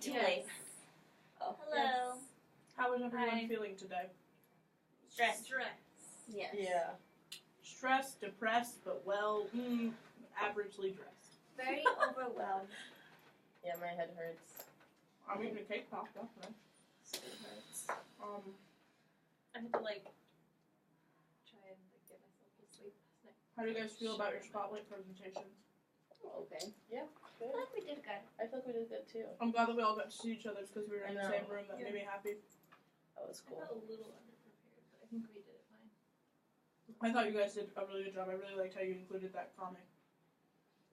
too late. Oh. Hello. How is everyone Hi. feeling today? Stress. Yes. Yeah. Stressed, depressed, but averagely dressed. Very overwhelmed. Yeah, my head hurts. I'm eating a cake pop, definitely. It hurts. I had to try and get myself to sleep last night. How do you guys feel about your spotlight presentations? Okay. Yeah. I Good. feel like we did good. I feel like we did good too. I'm glad that we all got to see each other because we were in the I same know. room. That Yeah. made me happy. That was I cool. felt a little underprepared, but I think we did it fine. I thought you guys did a really good job. I really liked how you included that comic.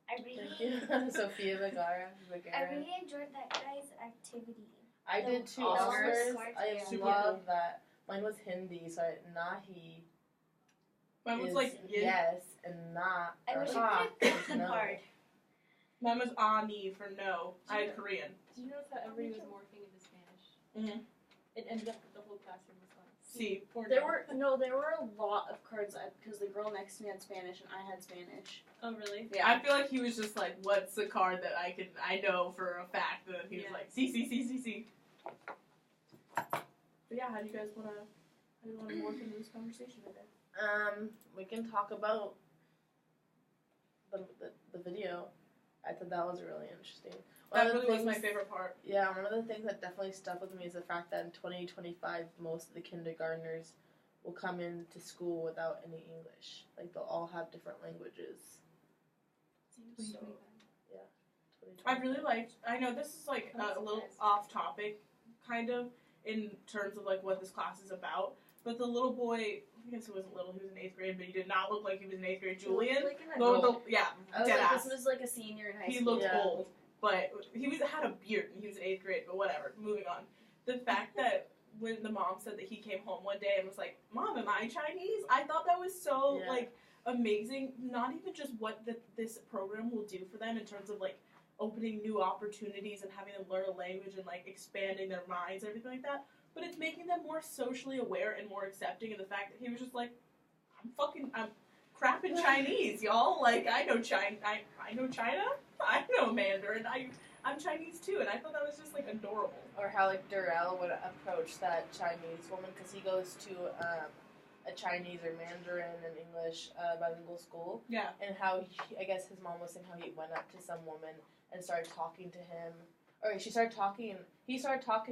I really, Thank you, Sophia Vergara. I really enjoyed that guy's activity. I The- did too. the Oscars. Oscars, I yeah. Super love cool. that. Mine was Hindi, so Nahi Mine was is like yes and na. I or wish ha I could have is picked the no. card. Mine was Ani for no. I had Korean. Did you notice how everybody was morphing into Spanish? Mhm. It ended up that the whole classroom was on. See. There were a lot of cards because the girl next to me had Spanish and I had Spanish. Oh, really? I feel like he was just like, what's the card that I know for a fact that he was Yeah. like, see. But yeah, how do you guys want to morph into this conversation today? We can talk about the video. I thought that was really interesting. One That of the really was my things- favorite part. Yeah, one of the things that definitely stuck with me is the fact that in 2025, most of the kindergartners will come into school without any English. Like, they'll all have different languages. So, 2025. I really liked, I know this is like a little off topic, kind of, in terms of like what this class is about, but the little boy, I guess he wasn't little, he was in 8th grade, but he did not look like he was in 8th grade. Julian, Like an the, adult. yeah, I was dead like, ass. this was like a senior in high He school. looked Yeah. old, but he had a beard and he was in 8th grade, but whatever, moving on. The fact that when the mom said that he came home one day and was like, Mom, am I Chinese? I thought that was so, Yeah. like, amazing. Not even just what this program will do for them in terms of, like, opening new opportunities and having them learn a language and, like, expanding their minds and everything like that, but it's making them more socially aware and more accepting of the fact that he was just like, I'm crap in Chinese, y'all. Like, I know China, I know China, I know Mandarin, I'm Chinese too, and I thought that was just, like, adorable. Or how, like, Darrell would approach that Chinese woman, because he goes to a Chinese or Mandarin and English bilingual school. Yeah. And how, I guess his mom was saying how he went up to some woman and started talking to him. Or he started talking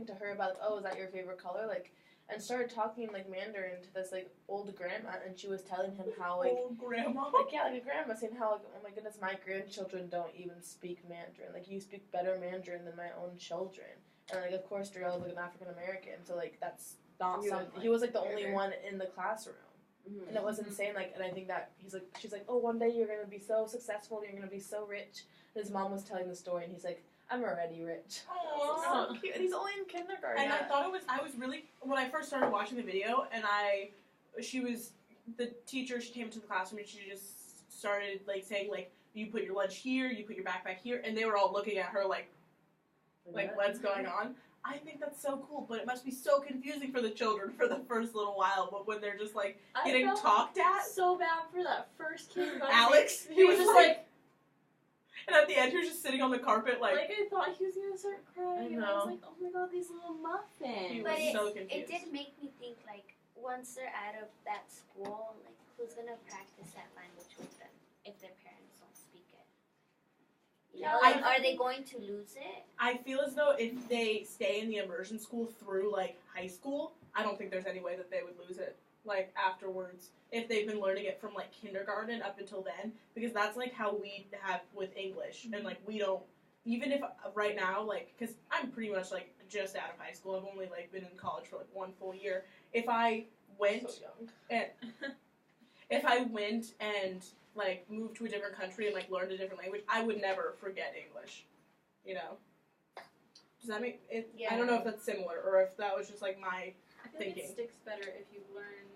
to her about, like, oh, is that your favorite color? Like, and started talking, like, Mandarin to this, like, old grandma, and she was telling him how, like, Old grandma. like, yeah, like a grandma saying how, like, oh my goodness, my grandchildren don't even speak Mandarin. Like, you speak better Mandarin than my own children. And, like, of course, Darrell is, like, an African American, so, like, that's not He was, something. like, He was, like, the only weirder. one in the classroom. Mhm. And it was insane, like, and I think that she's like, oh, one day you're gonna be so successful, you're gonna be so rich. And his mom was telling the story, and he's like, I'm already rich. Aww. So cute. And he's only in kindergarten. And I thought I was really, when I first started watching the video, and the teacher, she came into the classroom and she just started, like, saying, like, you put your lunch here, you put your backpack here, and they were all looking at her like, what's going on? I think that's so cool, but it must be so confusing for the children for the first little while, but when they're just, like, I getting felt talked at. so bad for that first kid. Alex, He was just like and at the end he was just sitting on the carpet, like I thought he was gonna start crying. I And I was know. like, oh my god, these little muffins. He But was it, so it confused. did make me think, like, once they're out of that school, like, who's gonna practice that language with them if their parents don't speak it? You know, Yeah, like, are they going to lose it? I feel as though if they stay in the immersion school through, like, high school, I don't think there's any way that they would lose it, like, afterwards, if they've been learning it from, like, kindergarten up until then, because that's, like, how we have with English, and, like, we don't, even if right now, like, because I'm pretty much, like, just out of high school, I've only, like, been in college for, like, 1 full year, if I went, So young. and, like, moved to a different country and, like, learned a different language, I would never forget English, you know? Does that make it? I don't know if that's similar, or if that was just, like, my I feel like thinking. it sticks better if you learn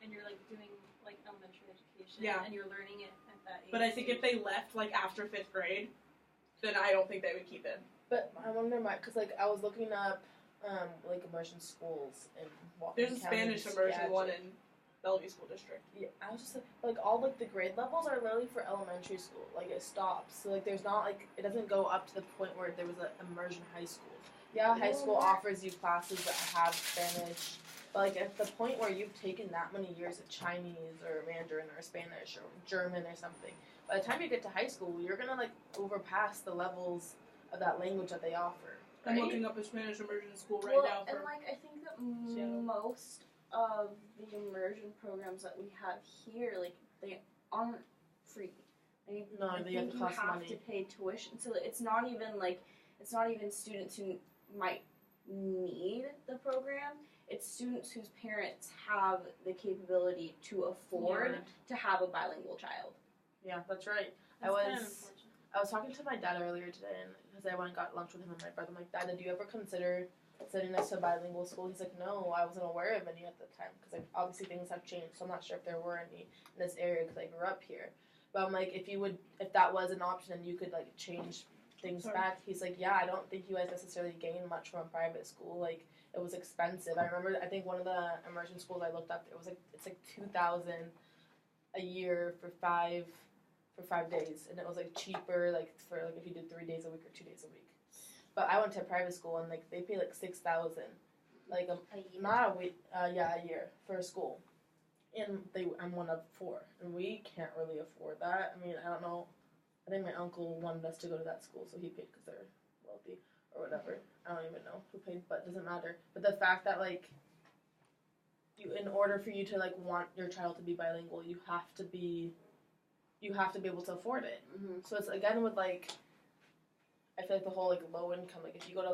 and you're, like, doing, like, elementary education. Yeah. And you're learning it at that age. But I think if they left, like, after 5th grade, then I don't think they would keep it. But I wonder, because, like, I was looking up, like, immersion schools in Washington There's a Spanish immersion one in Bellevue School District. Yeah, I was just like all like the grade levels are literally for elementary school. Like it stops. So like there's not like it doesn't go up to the point where there was an immersion high school. Yeah, high school offers you classes that have Spanish, but like at the point where you've taken that many years of Chinese or Mandarin or Spanish or German or something, by the time you get to high school, you're gonna like overpass the levels of that language that they offer. I'm Right? looking up a Spanish immersion school right well, now and for like I think that Seattle. most of the immersion programs that we have here, like they aren't free. Like, No, I they think have to you cost have money. to pay tuition. So it's not even students who might need the program. It's students whose parents have the capability to afford to have a bilingual child. Yeah, that's right. That's kind of was- unfortunate. I was talking to my dad earlier today, and because I went and got lunch with him and my brother, I'm like, Dad, did you ever consider sending us to a bilingual school? He's like, no, I wasn't aware of any at the time, because like, obviously things have changed, so I'm not sure if there were any in this area because I grew up here. But I'm like, if that was an option and you could like change things Sorry. back, he's like, yeah, I don't think you guys necessarily gain much from a private school. Like it was expensive. I remember, I think one of the immersion schools I looked up, it's like $2,000 a year for 5 days, and it was like cheaper like for like if you did 3 days a week or 2 days a week. But I went to private school and like they pay like $6,000, like A year. not a week, a year for a school, and I'm one of 4, and we can't really afford that. I mean, I don't know. I think my uncle wanted us to go to that school, so he paid because they're wealthy or whatever. I don't even know who paid, but it doesn't matter. But the fact that like in order for you to like want your child to be bilingual, you have to be able to afford it. Mm-hmm. So it's again with like, I feel like the whole like low income, like if you go to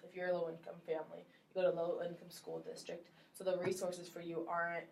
if you're a low income family, you go to low income school district, so the resources for you aren't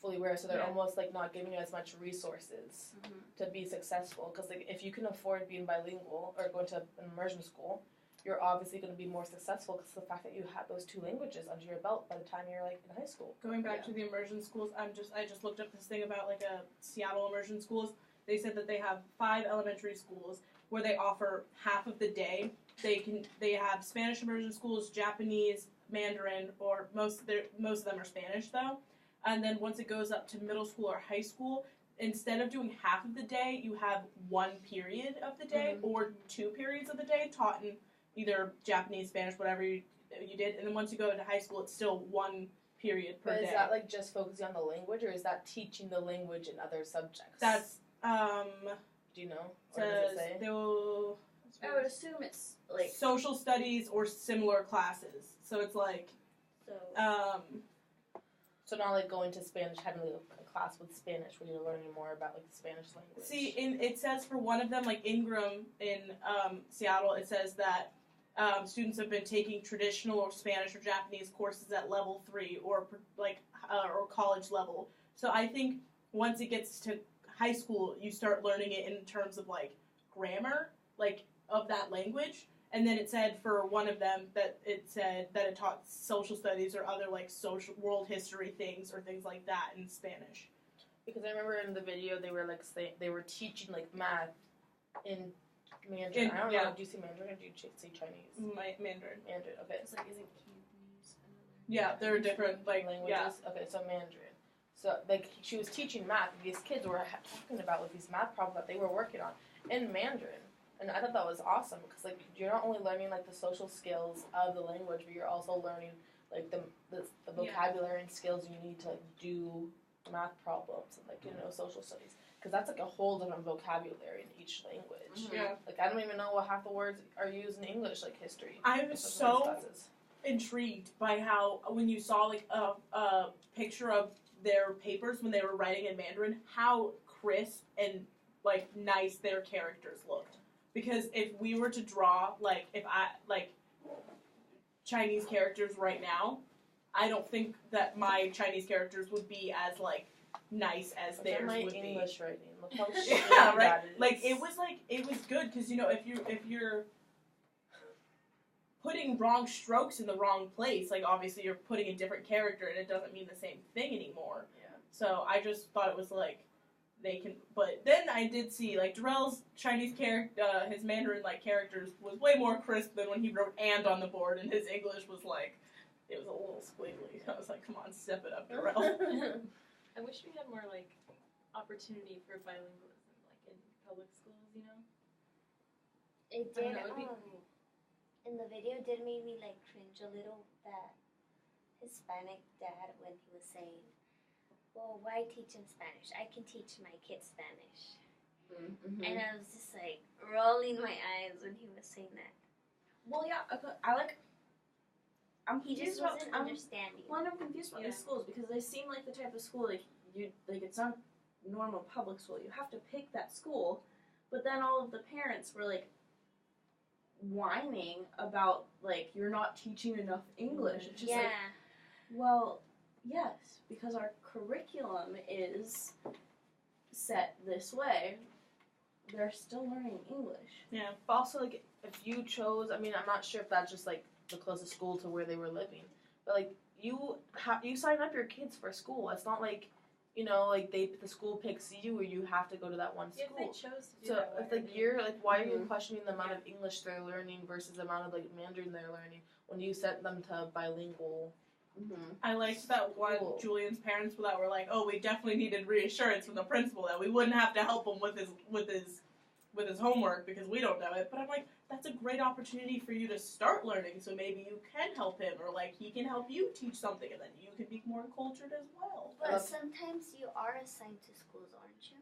fully aware, so they're Yeah. almost like not giving you as much resources to be successful. Because like if you can afford being bilingual or going to an immersion school, you're obviously going to be more successful because the fact that you have those 2 languages under your belt by the time you're like in high school. Going back to the immersion schools, I just looked up this thing about like a Seattle immersion schools. They said that they have 5 elementary schools where they offer half of the day. They have Spanish immersion schools, Japanese, Mandarin, or most of them are Spanish though. And then once it goes up to middle school or high school, instead of doing half of the day, you have 1 period of the day or 2 periods of the day taught in either Japanese, Spanish, whatever you did. And then once you go to high school, it's still 1 period per But day. is that like just focusing on the language, or is that teaching the language in other subjects? That's Do you know? Or does it say? they'll I would assume it's like social studies or similar classes. So it's like So So not like going to Spanish, having like a class with Spanish where you're learning more about like the Spanish language. see, it says for one of them, like Ingram in Seattle, it says that students have been taking traditional or Spanish or Japanese courses at level 3 or or college level. So I think once it gets to high school, you start learning it in terms of like grammar, like of that language. And then it said for one of them that it taught social studies or other like social world history things or things like that in Spanish. Because I remember in the video they were like saying they were teaching like math in Mandarin. In- I don't yeah. know. Do you say Mandarin or do you say Chinese? Mandarin. Mandarin. Okay. It's like, isn't Cantonese another? Yeah, there are different like languages. yeah. Okay, so Mandarin. So like she was teaching math. And these kids were talking about like these math problems that they were working on in Mandarin. And I thought that was awesome because like you're not only learning like the social skills of the language, but you're also learning like the vocabulary and skills you need to like do math problems and like social studies, because that's like a whole different vocabulary in each language. Yeah. Like I don't even know what half the words are used in English, like history. I'm Social so studies classes. intrigued by how when you saw like a picture of their papers when they were writing in Mandarin, how crisp and like nice their characters looked. Because if we were to draw Chinese characters right now, I don't think that my Chinese characters would be as like nice as Look at theirs my would be. English writing. Look how Yeah, shitty right. that is. Like it was good because if you're putting wrong strokes in the wrong place, like obviously you're putting a different character and it doesn't mean the same thing anymore. Yeah. So I just thought it was like they can. But then I did see like Darrell's Chinese character, his Mandarin like characters was way more crisp than when he wrote "and" on the board, and his English was like it was a little squiggly. I was like, come on, step it up, Darrell. I wish we had more like opportunity for bilingualism, like in public schools. You know. It I don't did. know. It'd be cool. In the video, it did make me like cringe a little that Hispanic dad when he was saying, "Well, why teach him Spanish? I can teach my kids Spanish." Mm-hmm. And I was just like rolling my eyes when he was saying that. Well, yeah, okay, I'm He confused just about. wasn't understanding. Well, I'm confused about these schools because they seem like the type of school it's not a normal public school. You have to pick that school, but then all of the parents were like whining about like you're not teaching enough English. It's just Yeah. like, well, yes, because our curriculum is set this way. They're still learning English. Yeah. But also, like, if you chose, I mean, I'm not sure if that's just like the closest school to where they were living, but like you sign up your kids for school. It's not like, you know, like the school picks you or you have to go to that one If they school. chose to do So that, if like you're like, why are you Mhm. questioning the amount of English they're learning versus the amount of like Mandarin they're learning when you sent them to bilingual? Mm-hmm. I liked that one Cool. Julian's parents that were like, "Oh, we definitely needed reassurance from the principal that we wouldn't have to help him with his homework because we don't know it." But I'm like, that's a great opportunity for you to start learning, so maybe you can help him, or like he can help you teach something, and then you can be more cultured as well. But sometimes you are assigned to schools, aren't you?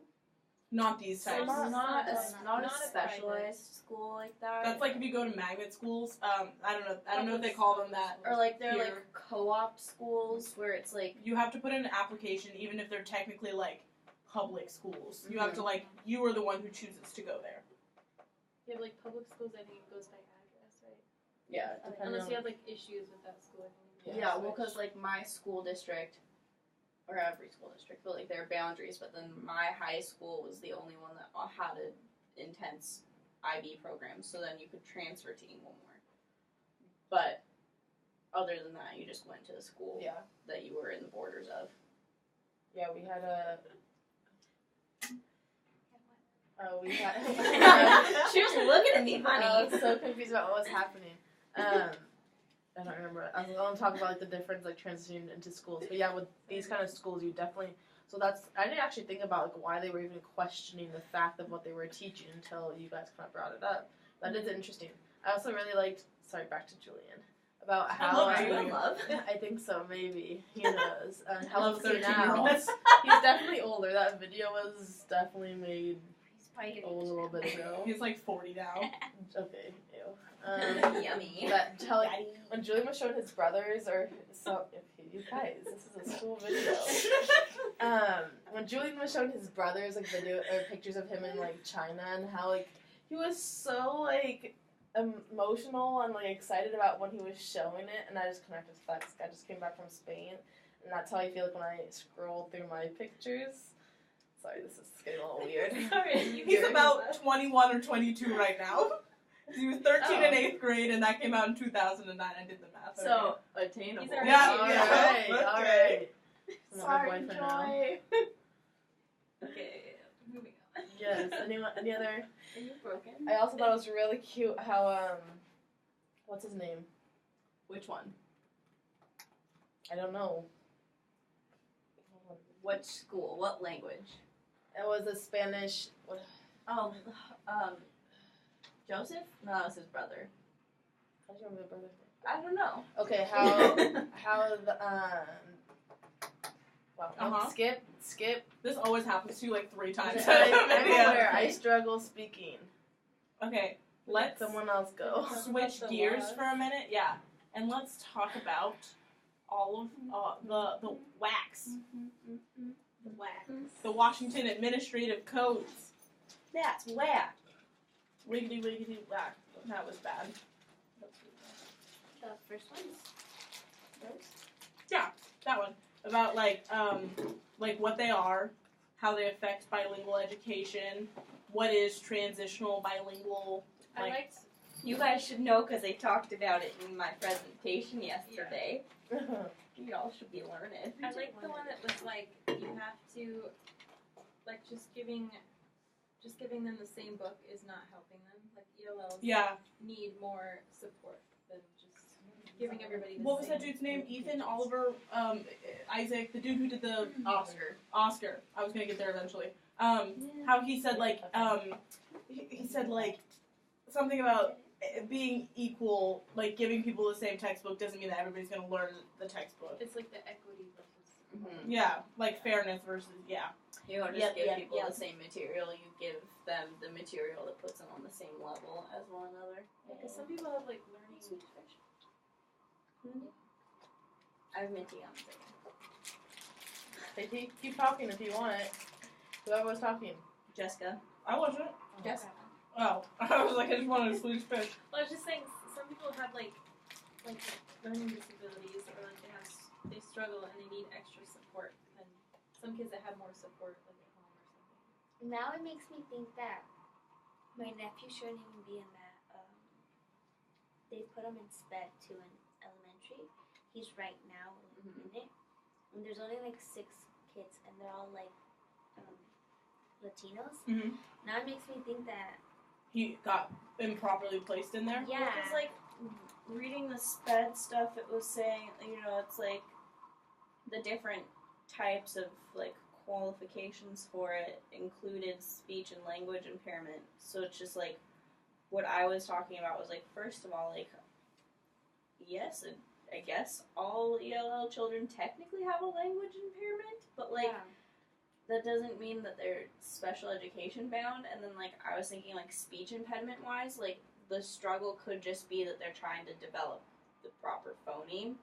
Not these So types. not not a a specialized school like that. That's like if you go to magnet schools. I don't know if they call them that. or like they're here. like co-op schools where it's like You have to put in an application, even if they're technically like public schools. You have to like you are the one who chooses to go there. Yeah, like public schools, I think it goes by address, right? yeah, depending Unless on, you have like issues with that school, I think. yeah, well, because like my school district, or every school district, but like there are boundaries. But then my high school was the only one that had an intense IB program, so then you could transfer to Inglemoor. But other than that, you just went to the school Yeah, that you were in the borders of. yeah, we had a. We had. She was looking at me funny. I was so confused about what was happening. I don't remember. I was going to talk about like the difference, like transitioning into schools. But yeah, with these kind of schools, you definitely. So that's. I didn't actually think about like why they were even questioning the fact of what they were teaching until you guys kind of brought it up. That is interesting. I also really liked. Sorry, back to Julian. About how love Are you in Julian. love? I think so, maybe he knows. How Love old is he 13-year-olds. now? He's definitely older. That video was definitely made He's probably a gonna little bit ago. He's like 40 now. Okay, ew. Yummy. That telling when Julian was showing his brothers, or so if you guys, this is a school video. When Julian was showing his brothers like video or pictures of him in like China and how like he was so like emotional and like excited about when he was showing it, and I just connected to that 'cause I just came back from Spain, and that's how I feel like when I scroll through my pictures. Sorry, this is getting a little weird. He's about 21 or 22 right now. He was 13 in Oh. 8th grade, and that came out in 2009. I did the math. So attainable. He's already- Yeah, Alright, yeah. alright. I'm not my Sorry, boyfriend now. Joy. Okay, moving on. Yes. Any other? Are you broken? I also thought it was really cute how what's his name? Which one? I don't know. Which school? What language? It was a Spanish. What? Oh, Joseph? No, that was his brother. How do you remember the brother's I don't know. name? Okay, how the Wow. Uh-huh. Skip. This always happens to you like 3 times. I'm Yeah. aware. I struggle speaking. Okay, let's Someone else go. switch The gears laws. for a minute. Yeah, and let's talk about all of the wax. The Washington Administrative Codes. That's whack. Wiggity wiggity whack. That was bad. The first one's That one. About like what they are, how they affect bilingual education, what is transitional bilingual. I liked. You guys should know because they talked about it in my presentation yesterday. You all should be learning. I liked the one that was like you have to, like just giving them the same book is not helping them. Like ELLs Yeah, need more support than just giving everybody the What was same that dude's name? Ethan, pages. Oliver, Isaac, the dude who did the Oscar. Oscar. I was gonna get there eventually. How he said like he said like something about being equal, like giving people the same textbook doesn't mean that everybody's gonna learn the textbook. It's like the equity versus. Mm-hmm. Yeah, like fairness versus You don't just Yep, give yep, people yep. the same material, you give them the material that puts them on the same level as one another. Because some people have like learning. I have minty on it. Hey, keep talking if you want it. Whoever was talking. Jessica. I wasn't. Jessica. Oh, I was like I just wanted a Swedish fish. Well, I was just saying, some people have like learning disabilities, or like they struggle and they need extra support. And some kids that have more support, like at home or something. Now it makes me think that my nephew shouldn't even be in that. They put him in SPED 2 in elementary. He's right now in it, and there's only like 6 kids, and they're all like Latinos. Mhm. Now it makes me think that He got improperly placed in there. yeah, Because like reading the SPED stuff, it was saying, it's like the different types of like qualifications for it included speech and language impairment. So it's just like what I was talking about was like, first of all, like, yes, I guess all ELL children technically have a language impairment, but like that doesn't mean that they're special education bound. And then like I was thinking like speech impediment wise, like the struggle could just be that they're trying to develop the proper phoneme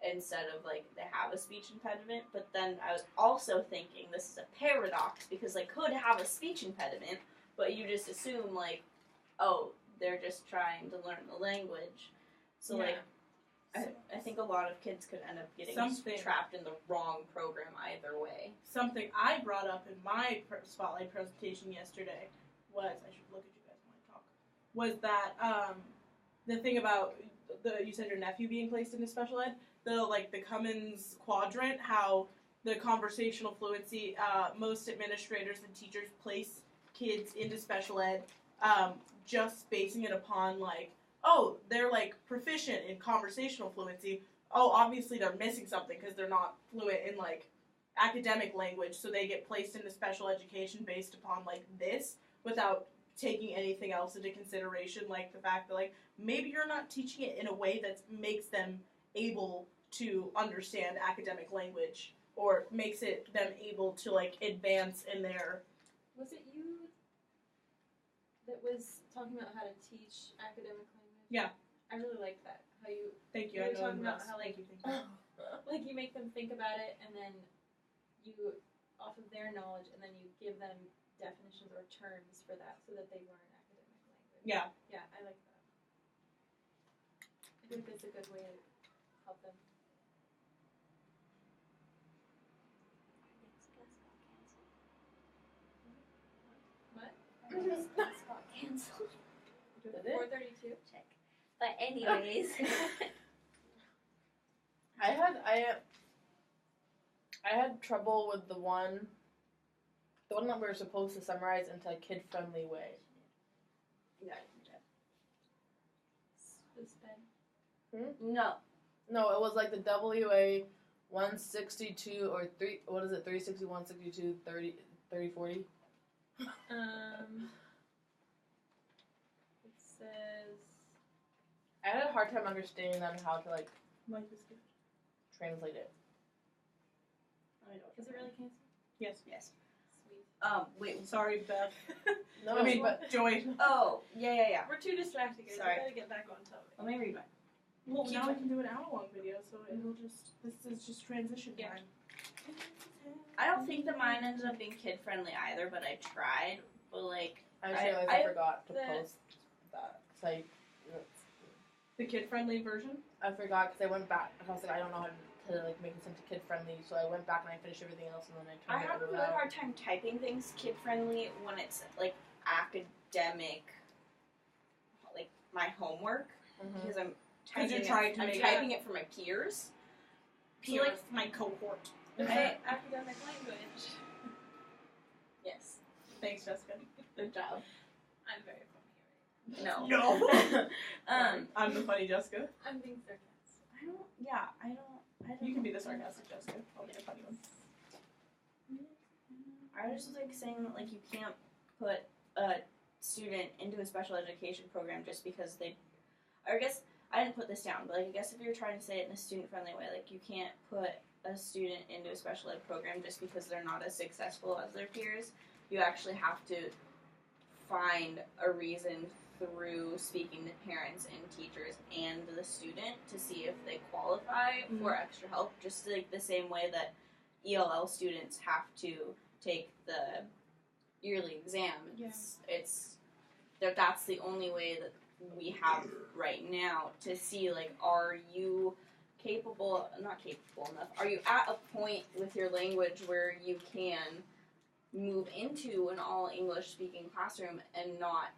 instead of like they have a speech impediment. But then I was also thinking this is a paradox because they could have a speech impediment, but you just assume like, oh, they're just trying to learn the language. So like I think a lot of kids could end up getting trapped in the wrong program either way. Something I brought up in my spotlight presentation yesterday was, I should look at you guys when I talk, was that the thing about you said your nephew being placed into special ed, the Cummins quadrant, how the conversational fluency, most administrators and teachers place kids into special ed just basing it upon like, oh, they're like proficient in conversational fluency. Oh, obviously they're missing something because they're not fluent in like academic language, so they get placed into special education based upon like this without taking anything else into consideration, like the fact that like maybe you're not teaching it in a way that makes them able to understand academic language or makes it them able to like advance in their. Was it you that was talking about how to teach academic language? Yeah. I really liked that. How you Thank you. You I were know talking about that's- how, like, thank you. like you make them think about it, and then you off of their knowledge, and then you give them definitions or terms for that, so that they learn academic language. Yeah. Yeah, I like that. I think that's a good way to help them. What? This class got canceled. Did it? 4:32. Check. But anyways, I had trouble with the one that we were supposed to summarize into a kid-friendly way. Yeah. The SPED. No. No, it was like the WA 162 or 360, 162, 30, 40. It says. I had a hard time understanding them how to like Life is good. translate it. Is it really canceled? Yes. Yes. Sweet. Wait. Sorry, Beth. No, I mean, but Joy. Oh, yeah. We're too distracted, guys. Sorry. We gotta get back on topic. Let me read mine. Well, Keep now we it. can do an hour-long video, so it'll just. This is just transition Yeah. time. I don't think that mine ended up being kid friendly either, but I tried. But like, I just realized I- I forgot to the- post that. So The kid-friendly version. I forgot because I went back. I was like, I don't know how to like make this into kid friendly. So I went back and I finished everything else, and then I I turned have a it really out. hard time typing things kid friendly when it's like academic, like my homework, Mhm. because I'm 'Cause you're typing trying it, to I'm make typing it for my peers. So, Here like, is my cohort. There's I- academic language. yes, Thanks, Jessica. good job. I'm very funny, No. No. um, I'm the funny Jessica. right? I'm being sarcastic. I don't. You can be the sarcastic Jessica. I'll be a funny one. I was just like saying that like you can't put a student into a special education program just because they. Or I guess I didn't put this down, but like I guess if you're trying to say it in a student friendly way, like you can't put a student into a special ed program just because they're not as successful as their peers. You actually have to find a reason through speaking to parents and teachers and the student to see if they qualify for extra help, just like the same way that ELL students have to take the yearly exam. That's the only way that we have right now to see, like, are you not capable enough, are you at a point with your language where you can move into an all English speaking classroom and not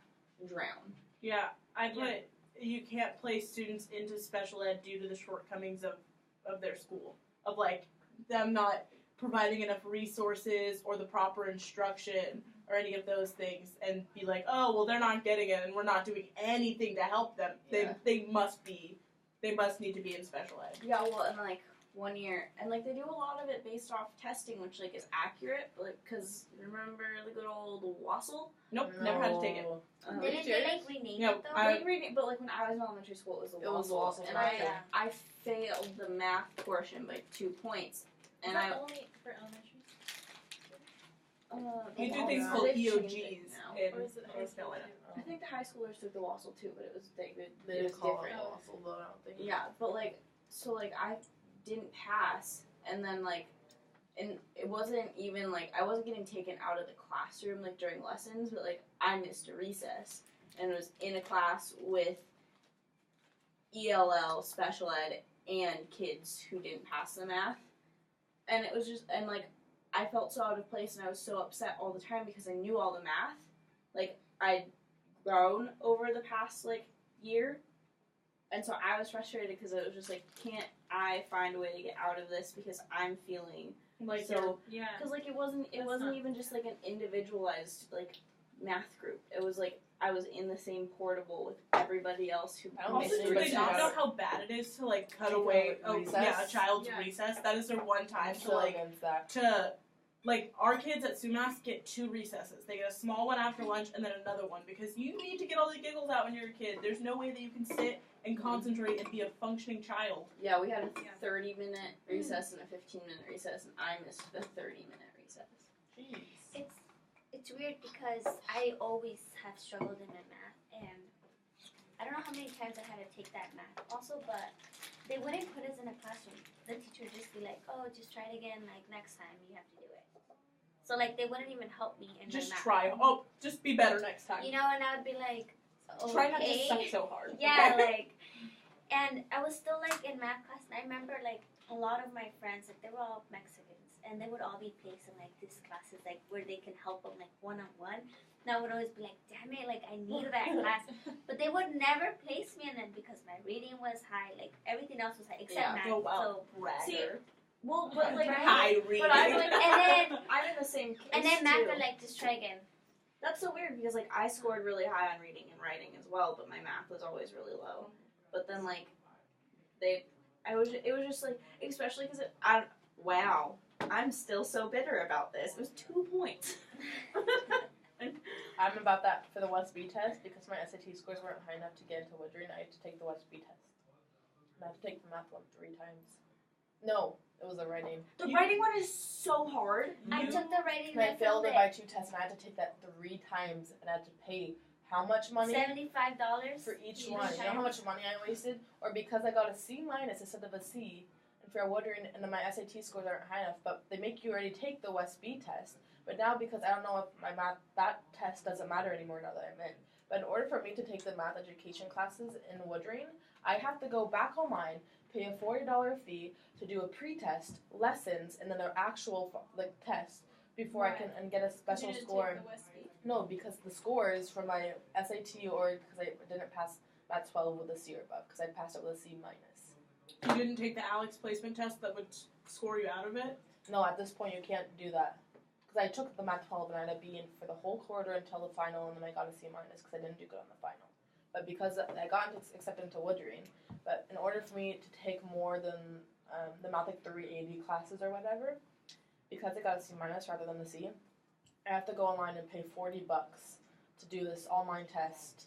drown? Yeah, I put you can't place students into special ed due to the shortcomings of their school, of like them not providing enough resources or the proper instruction or any of those things, and be like, oh well, they're not getting it and we're not doing anything to help them. Yeah. They must need to be in special ed. Yeah, well, and like 1 year, and like they do a lot of it based off testing, which like is accurate, but like, cause remember the good old WASL? Nope, never had to take it. Didn't they like rename No, it though? But like when I was in elementary school, it was the It was WASL, WASL, and right? I failed the math portion by 2 points, and I only for elementary. We do all things now. called They've changed EOGs it now. in Or is it high North school? Carolina. I think the high schoolers took the WASL too, but it was They it was didn't call different. it WASL, though, I don't think. Yeah, but like, so like I didn't pass, and then like, and it wasn't even like I wasn't getting taken out of the classroom like during lessons, but like I missed a recess and was in a class with ELL, special ed, and kids who didn't pass the math, and it was just and like I felt so out of place and I was so upset all the time because I knew all the math, like I'd grown over the past like year. And so I was frustrated because it was just like, can't I find a way to get out of this because I'm feeling Like so? Yeah. Because like it wasn't not- even just like an individualized like math group. It was like I was in the same portable with everybody else who I don't also, missed do they recess. not know how bad it is to like cut Take away a a recess? child's Yeah. recess? That is their one time I'm to so like against that. to like our kids at Sumas get 2 recesses. They get a small one after lunch and then another one because you need to get all the giggles out when you're a kid. There's no way that you can sit and concentrate and be a functioning child. Yeah, we had a Yeah. 30-minute recess and a 15-minute recess, and I missed the 30-minute recess. Jeez. It's weird because I always have struggled in my math, and I don't know how many times I had to take that math also, but they wouldn't put us in a classroom. The teacher would just be like, oh, just try it again, like next time you have to do it. So like they wouldn't even help me in Just my math. try. Oh, just be better next time. You know, and I would be like, okay. Try not to suck so hard. Yeah, like, and I was still like in math class, and I remember like a lot of my friends, like they were all Mexicans, and they would all be placed in like these classes, like where they can help them like one-on-one. And I would always be like, damn it, like I need that class, but they would never place me in it because my reading was high, like everything else was high except Yeah, math. Go well, So bragger. Well, but like, High reading. but I'm like, And then- I'm in the same case and then math too. were like, just try again. That's so weird because like I scored really high on reading and writing as well, but my math was always really low. But then like it was just like, especially because I'm still so bitter about this. It was 2 points. I'm about that for the West B test because my SAT scores weren't high enough to get into Woodring. I had to take the West B test. And I had to take the math one 3 times. No, it was the writing. The writing one is so hard. I You- took the writing And I and I failed failed it by 2 tests, and I had to take that 3 times, and I had to pay how much money $75 for each each one? You know how time. much money I wasted? Or because I got a C minus instead of a C, and for Woodring, and then my SAT scores aren't high enough, but they make you already take the West B test. But now, because I don't know if my math, that test doesn't matter anymore now that I'm in. But in order for me to take the math education classes in Woodring, I have to go back online, pay a $40 fee to do a pre-test, lessons, and then their actual like test before I can and get a special you didn't score. Take the West B. No, because the scores from my SAT or because I didn't pass Math 12 with a C or above, because I passed it with a C minus. You didn't take the Alex placement test that would score you out of it? No, at this point you can't do that. Because I took the Math 12 and I had a B in for the whole quarter until the final, and then I got a C minus because I didn't do good on the final. but because I got accepted into Woodring, but in order for me to take more than the amount, like 380 classes or whatever, because I got a C minus rather than the C, I have to go online and pay $40 to do this online test.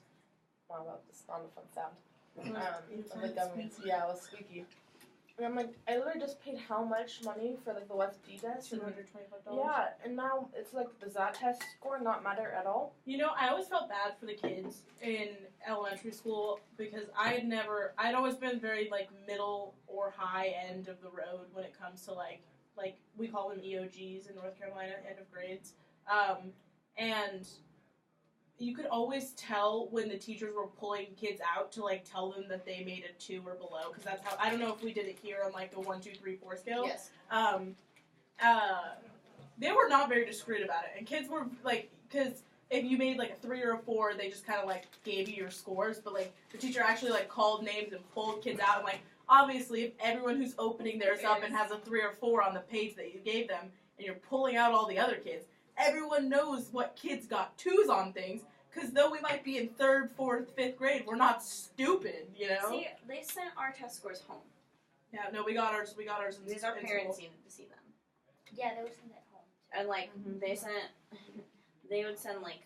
Wow, that's not a fun sound. Of the government. Yeah, it was squeaky. And I'm like, I literally just paid how much money for like the WebD test? $225. Yeah, and now it's like, does that test score not matter at all? You know, I always felt bad for the kids in elementary school because I'd always been very like middle or high end of the road when it comes to like we call them EOGs in North Carolina, end of grades, and you could always tell when the teachers were pulling kids out to like tell them that they made a 2 or below, because that's how, I don't know if we did it here on like a 1, 2, 3, 4 scale. Yes. They were not very discreet about it, and kids were like, because if you made like a 3 or a 4, they just kind of like gave you your scores, but like the teacher actually like called names and pulled kids out, and like obviously if everyone who's opening theirs up and has a 3 or 4 on the page that you gave them, and you're pulling out all the other kids, everyone knows what kids got 2s on things. Because though we might be in 3rd, 4th, 5th grade, we're not stupid, you know? See, they sent our test scores home. Yeah, no, we got ours in Because our in parents school. needed to see them. Yeah, they were sent at home. And like they would send like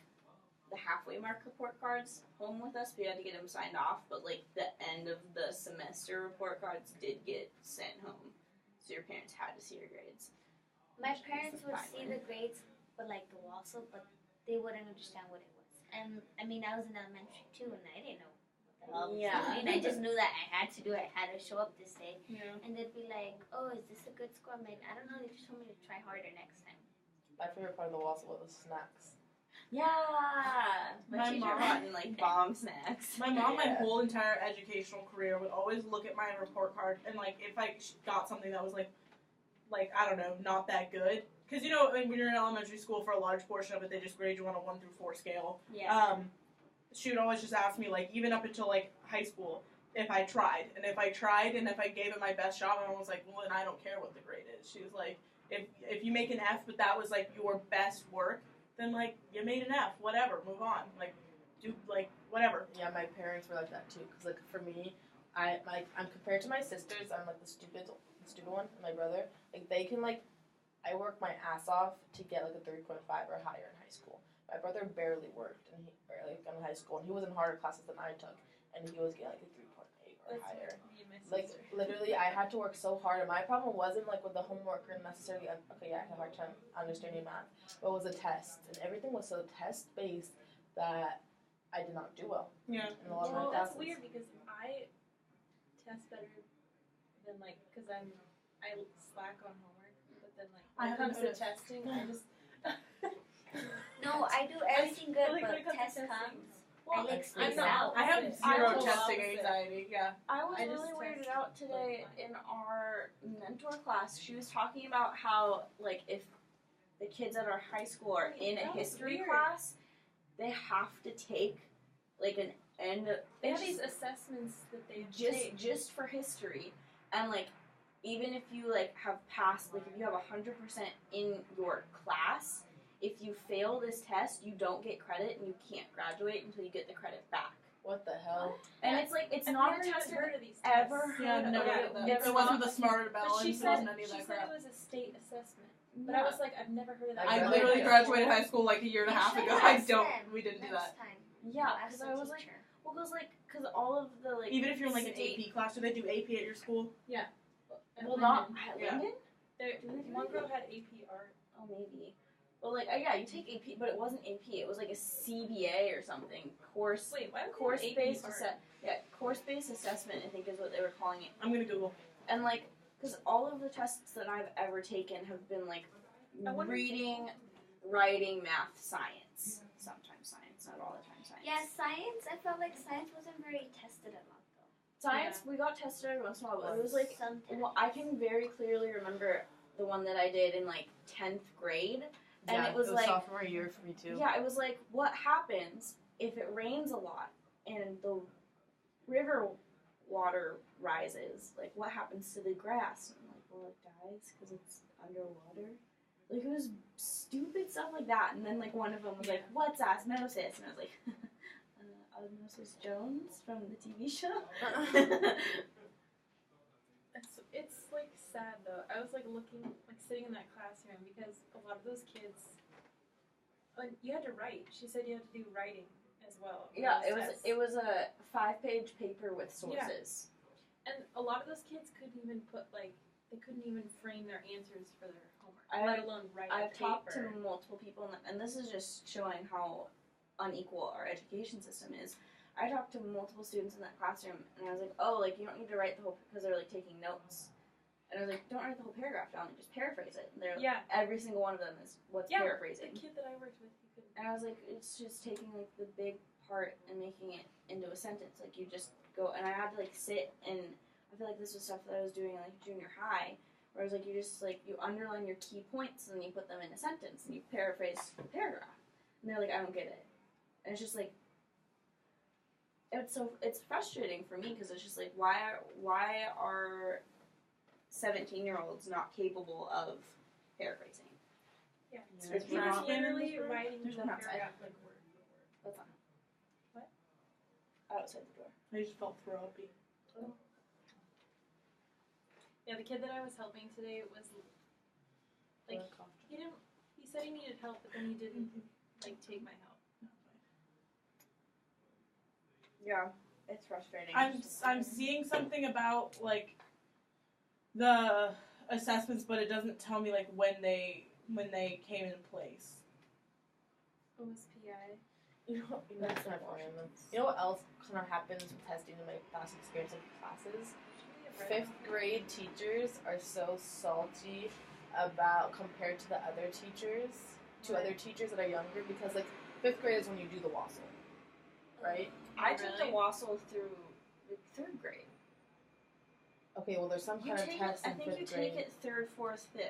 the halfway mark report cards home with us. We had to get them signed off, but like the end of the semester report cards did get sent home, so your parents had to see your grades. My parents would see Finally. the grades, but like the WASL, but they wouldn't understand what it was. And I mean, I was in elementary too, and I didn't know what the hell I was doing. I just knew that I had to do it. I had to show up this day. Yeah. And they'd be like, "Oh, is this a good score?" I'm like, "I don't know. They just told me to try harder next time." My favorite part of the WASL was the snacks. Yeah, My teacher mom- brought in like bomb snacks. My mom, my Yeah. whole entire educational career, would always look at my report card, and like if I got something that was like I don't know, not that good, because you know when you're in elementary school, for a large portion of it, they just grade you on a 1 through 4 scale. Yeah. She would always just ask me, like, even up until like high school, if I tried, and if I gave it my best shot, my mom was like, well, then I don't care what the grade is. She was like, if you make an F, but that was like your best work, then like you made an F, whatever, move on, like do like whatever. Yeah, my parents were like that too. Cause like for me, I'm compared to my sisters, I'm like the stupid one. And my brother, like they can like, I work my ass off to get like a 3.5 or higher in high school. My brother barely worked in high school, and he was in harder classes than I took, and he was getting like a 3.8 or higher. Me and my Like sister. literally, I had to work so hard, and my problem wasn't like with the homework or necessarily. Okay, yeah, I had a hard time understanding math, but it was a test, and everything was so test based that I did not do well Yeah. in a lot of Well, my that's classes. weird because I test better than like because I slack on homework, but then like I when it haven't comes to noticed. testing, I just No, I do everything good, Like, when but it comes to test testing. comes. Well, I like I'm space not. out. I have I zero was testing opposite. anxiety. Yeah. I was I just really weirded test out today in our mentor class. She was talking about how, like, if the kids at our high school are in a That was history weird. class, they have to take, like, an end. They have these assessments that they just for history, and like, even if you like have passed, like, if you have 100% in your class, if you fail this test, you don't get credit and you can't graduate until you get the credit back. What the hell? And it's like it's I've not never a test heard of these ever tests. heard Yeah, of no, it. it wasn't the smarter But balance. she It said wasn't any of she that said crap. it was a state assessment. But I was like, I've never heard of that. I I really literally did. graduated high school like a year and a You half should ago. I ask don't. them We didn't do next that. time. Yeah, Ask because the I was like, teacher. well, because all of the like Even if you're in like an state- AP class, do they do AP at your school? At well, not Linden. at Yeah. Linden. There, one girl had AP art. Oh, maybe. But like, yeah, you take AP, but it wasn't AP. It was like a CBA or something. Course Wait, why would course-based art? course-based assessment, I think is what they were calling it. I'm gonna Google. And like, because all of the tests that I've ever taken have been like I wonder- reading, writing, math, science. Sometimes science, not all the time science. Yeah, science. I felt like science wasn't very tested a lot though. Science, we got tested every once in a while, but it was like, some tests. well, I can very clearly remember the one that I did in like 10th grade. And Yeah, it was like, sophomore year for me too. yeah, it was like, what happens if it rains a lot and the river water rises? Like, what happens to the grass? And I'm like, well, it dies because it's underwater. Like, it was stupid stuff like that. And then, like, one of them was like, what's osmosis? And I was like, Mrs. Jones from the TV show. It's like sad though. I was like looking, like sitting in that classroom because a lot of those kids, you had to write. She said you had to do writing as well. for Yeah, those tests. it was a 5-page paper with sources. And a lot of those kids couldn't even they couldn't even frame their answers for their homework, I've let alone write I've a talked to paper. multiple people, and this is just showing how unequal our education system is. I talked to multiple students in that classroom, and I was like, "Oh, like you don't need to write the whole," because they're like taking notes. And I was like, "Don't write the whole paragraph down; like, just paraphrase it." And they're Yeah. every single one of them is what's Yeah, paraphrasing. The kid that I worked with, he couldn't. And I was like, it's just taking like the big part and making it into a sentence. Like you just go, and I had to like sit and I feel like this was stuff that I was doing in like junior high, where I was like, you just like you underline your key points and then you put them in a sentence and you paraphrase the paragraph. And they're like, I don't get it. And it's just like, it's frustrating for me because it's just like, why are 17-year-olds not capable of paraphrasing? Yeah, It's it's we're not- literally writing There's the one outside. paragraph like word for word. That's fine. What? Outside the door. I just felt throbbing. Yeah, the kid that I was helping today was like he said he needed help, but then he didn't like take my help. Yeah, it's frustrating. I'm seeing something about like the assessments, but it doesn't tell me like when they came in place. OSPI. You know that's kind of funny. You know what else kind of happens with testing in my past experience of classes? 5th grade teachers are so salty about compared to the other teachers, other teachers that are younger, because like 5th grade is when you do the WASL, right? I took the Really? WASL through like 3rd grade. Okay, well there's some You kind of take test it. I in think 5th you grade. take it 3rd, 4th, 5th.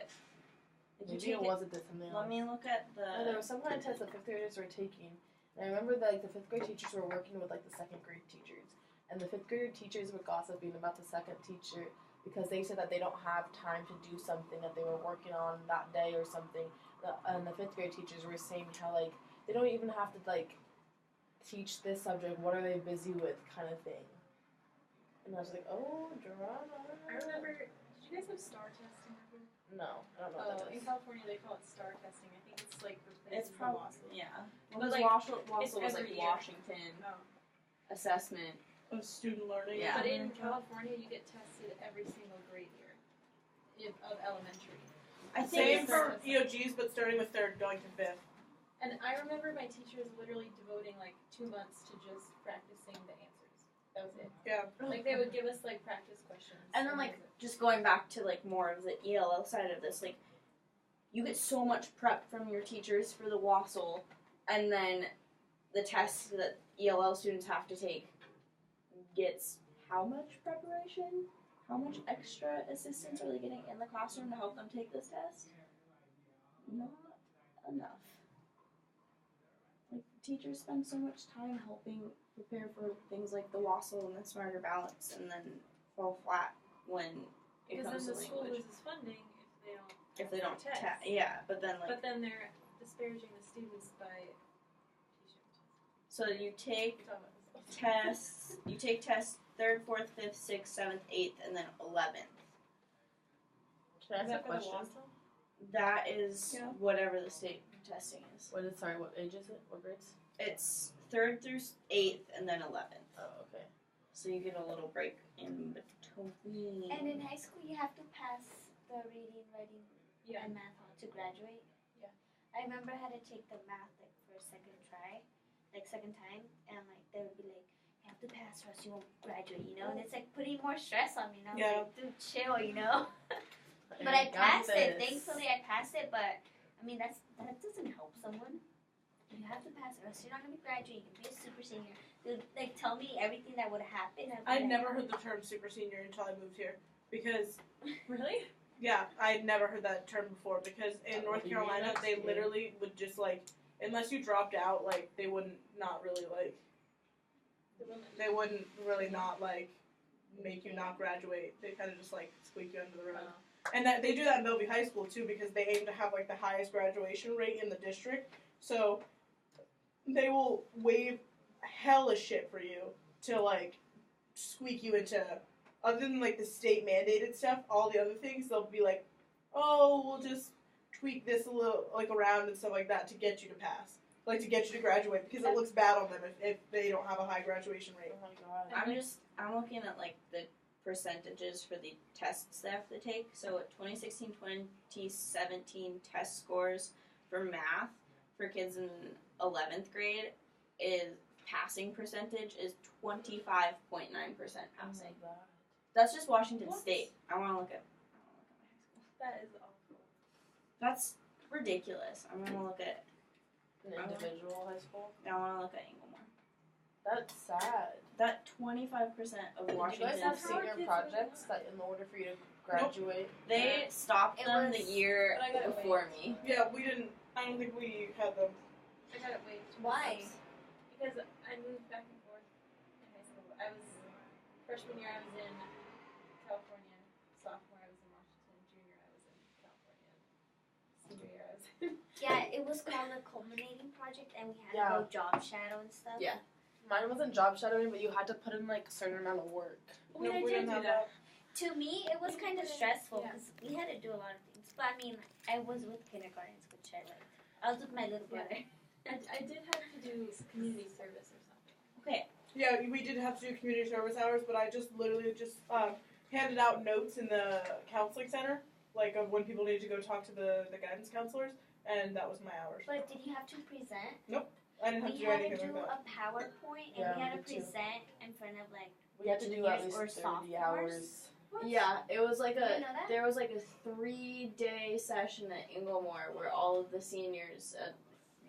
Like you Maybe take it wasn't this something else. Let me look at the. No, there was some kind of test that 5th graders were taking. And I remember that like the 5th grade teachers were working with like the 2nd grade teachers. And the 5th grade teachers were gossiping about the 2nd teacher because they said that they don't have time to do something that they were working on that day or something. And the 5th grade teachers were saying how like they don't even have to like teach this subject. What are they busy with, kind of thing. And I was like, oh, drama. I remember. Did you guys have STAR testing? No, I don't know what that In is. California they call it STAR testing. I think it's like It's replaces the probably WASL. yeah. But, Because like, WASL it's was like every year. Washington Oh. assessment. Of student learning. Yeah. But in California you get tested every single grade year of elementary. I Same think for EOGs, but starting with 3rd, going to 5th. And I remember my teachers literally devoting like 2 months to just practicing the answers. That was it. Yeah. Like they would give us like practice questions. And then like just going back to like more of the ELL side of this, like you get so much prep from your teachers for the WASL, and then the tests that ELL students have to take gets how much preparation? How much extra assistance are they getting in the classroom to help them take this test? Not enough. Like teachers spend so much time helping prepare for things like the WASL and the Smarter Balance, and then fall flat when it because comes then to the school language. loses funding If they don't test. yeah, but then like But then they're disparaging the students by teaching. so you take We're talking about this. tests. You take tests 3rd, 4th, 5th, 6th, 7th, 8th, and then 11th. Can I Is ask that a for the question? WASL? That is Yeah. whatever the state testing is. What age is it? What grades? It's 3rd through 8th, and then 11th. Oh, okay. So you get a little break in between. And in high school, you have to pass the reading, writing, Yeah. and math to graduate. Yeah. I remember I had to take the math like for a second try, like second time, and like they would be like, "You have to pass, or else you won't graduate," you know. And it's like putting more stress on me. And I was Yeah. like, "Dude, chill," you know. But I passed it. Thankfully, I passed it. But I mean, that doesn't help someone. You have to pass it, or else you're not gonna be graduating. You can be a super senior. Dude, like tell me everything that would happen. I'd never heard the term super senior until I moved here because Really? yeah, I'd never heard that term before because in Oh, North you Carolina next they year. literally would just like unless you dropped out like they wouldn't not really like they wouldn't really not like make you not graduate. They kind of just like squeak you under the rug. And that they do that in Bellevue High School too because they aim to have like the highest graduation rate in the district. So they will waive hella shit for you to like squeak you into. Other than like the state mandated stuff, all the other things they'll be like, oh, we'll just tweak this a little like around and stuff like that to get you to pass, like to get you to graduate because it looks bad on them if they don't have a high graduation rate. Oh my god. I'm looking at like the percentages for the tests they have to take. So at 2016-2017 test scores for math for kids in 11th grade is passing percentage is 25.9% passing. Oh That's just Washington What? State. I want to look at my high school. That is awful. That's ridiculous. I'm gonna look at. An individual high school. I want to look at Inglemoor. That's sad. That 25% of Did you Washington guys have How are senior kids projects doing that in order for you to graduate? they stopped It them was- the year But I got it before way- me. Yeah, we didn't. I don't think we had them. I got it way too Why? much. Because I moved back and forth in high school. I was freshman year I was in California, sophomore I was in Washington, junior I was in California, senior year I was in. Yeah, it was called a culminating project, and we had Yeah. to go job shadow and stuff. Yeah. Mine wasn't job shadowing, but you had to put in like a certain amount of work. Wait, No, I we did didn't do have that. To me, it was kind of stressful Yeah. because we had to do a lot of things. But I mean, I was with kindergartens, which I like. I was with my little Yeah. brother. I did have to do community service or something. Okay. Yeah, we did have to do community service hours, but I just literally just handed out notes in the counseling center, like of when people needed to go talk to the guidance counselors, and that was my hours. But did you have to present? I didn't have to We do had to anything do like that. a PowerPoint, and Yeah, we had me to too. present in front of like. We had to do at juniors least or 30 sophomores. hours. Yeah, it was like You didn't know that? there was like a 3-day session at Inglemoor where all of the seniors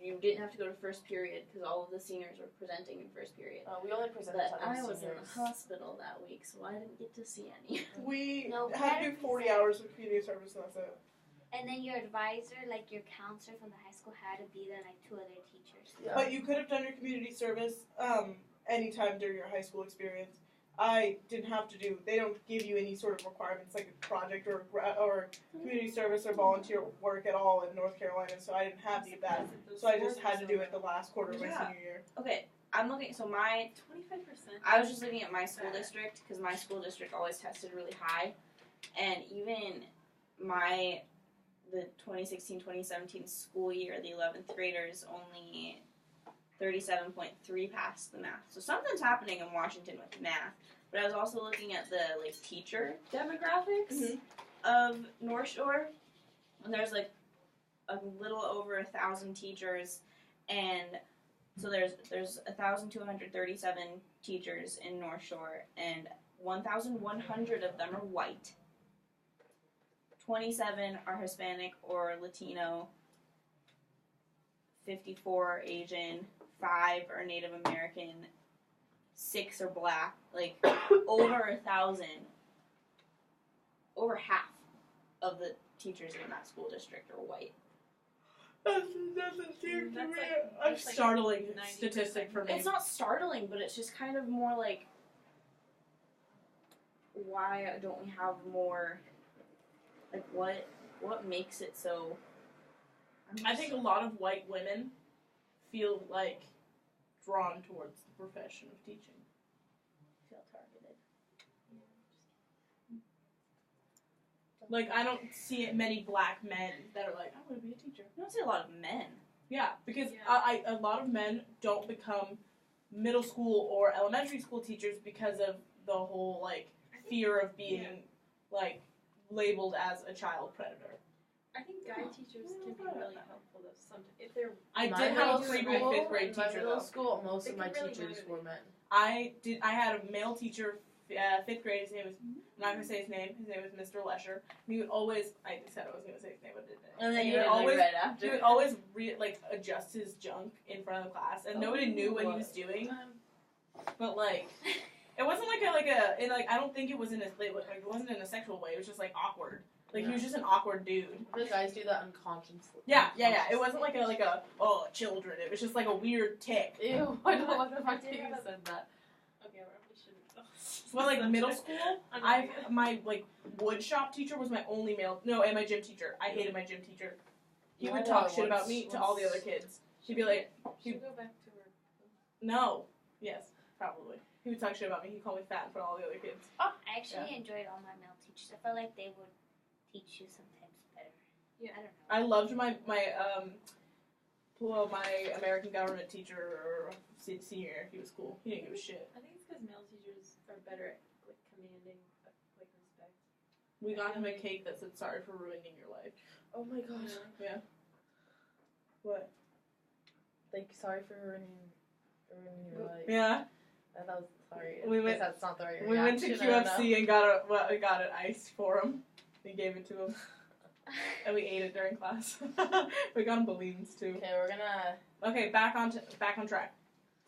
you didn't have to go to first period because all of the seniors were presenting in first period. We only presented But to other I was in seniors. the hospital that week, so I didn't get to see any. We No, we had had to do to 40 present. hours of community service, and that's it. And then your advisor, like your counselor from the high school, had to be there, like 2 other teachers. Yeah. But you could have done your community service anytime during your high school experience. I didn't have to do. They don't give you any sort of requirements like a project or community service or volunteer work at all in North Carolina. So I didn't have any of that. So I just had to do it the last quarter of my Yeah. senior year. Okay, I'm looking. So my 25%. I was just looking at my school district because my school district always tested really high, and even the 2016-2017 school year, the 11th graders only 37.3 passed the math. So something's happening in Washington with math. But I was also looking at the like teacher demographics of North Shore, and there's like a little over 1,000 teachers, and so there's 1,237 teachers in North Shore, and 1,100 of them are white. 27 are Hispanic or Latino. 54 are Asian. 5 are Native American. 6 are black. Like over 1,000. Over half of the teachers in that school district are white. That doesn't seem to That's be like- a that's like startling 90%. statistic for me. It's not startling, but it's just kind of more like, why don't we have more? Like what makes it so? I think a lot of white women feel like drawn towards the profession of teaching. feel targeted. Like I don't see many black men that are like, I want to be a teacher. I don't see a lot of men. Yeah, because Yeah. a lot of men don't become middle school or elementary school teachers because of the whole like fear of being like labeled as a child predator. I think guy teachers can be really helpful though. Sometimes if they're I My did have a middle pre-grade school- fifth grade in my teacher middle though. school, most They of my can really teachers motivate. were men. I had a male teacher, fifth grade. His name was, I'm not gonna say his name. His name was Mr. Lesher. He would always. I said I was gonna say his name, but didn't. And then he you would did always. right He after. would always adjust his junk in front of the class, and nobody knew what he was doing. But like, it wasn't I don't think it was it wasn't in a sexual way. It was just like awkward. Like he was just an awkward dude. The guys do that unconsciously. Yeah. It wasn't like a children. It was just like a weird tick. Ew, I don't like the fact that did you have a- said that. okay, we shouldn't. Well, like middle school, my like wood shop teacher was my only male. No, and my gym teacher. I hated my gym teacher. He would talk shit about me to all the other kids. She'd be like, Should go back to work. no. Yes, probably. He would talk shit about me. He'd call me fat in front of all the other kids. I actually enjoyed all my male teachers. I felt like they would teach you sometimes better. Yeah. I don't know. I loved my American government teacher senior year. He was cool. He didn't give a shit. I think it's because male teachers are better at like commanding like respect. We got him a cake that said "Sorry for ruining your life." Oh my gosh. Yeah. What? Like, sorry for ruining your life. Yeah. That was sorry. We I guess went- that's not the right We went to reaction, I don't know. QFC and got it iced for him. We gave it to him, and we ate it during class. We got him balloons too. Okay, we're gonna. Okay, back on track.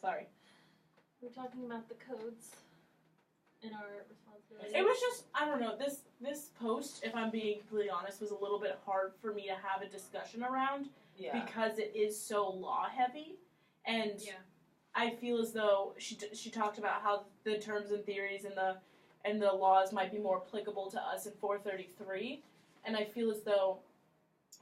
Sorry. We're talking about the codes and our responsibilities. It was just, I don't know, this post, if I'm being completely honest, was a little bit hard for me to have a discussion around Yeah. because it is so law heavy, and Yeah. I feel as though she talked about how the terms and theories and the laws might be more applicable to us in 433, and I feel as though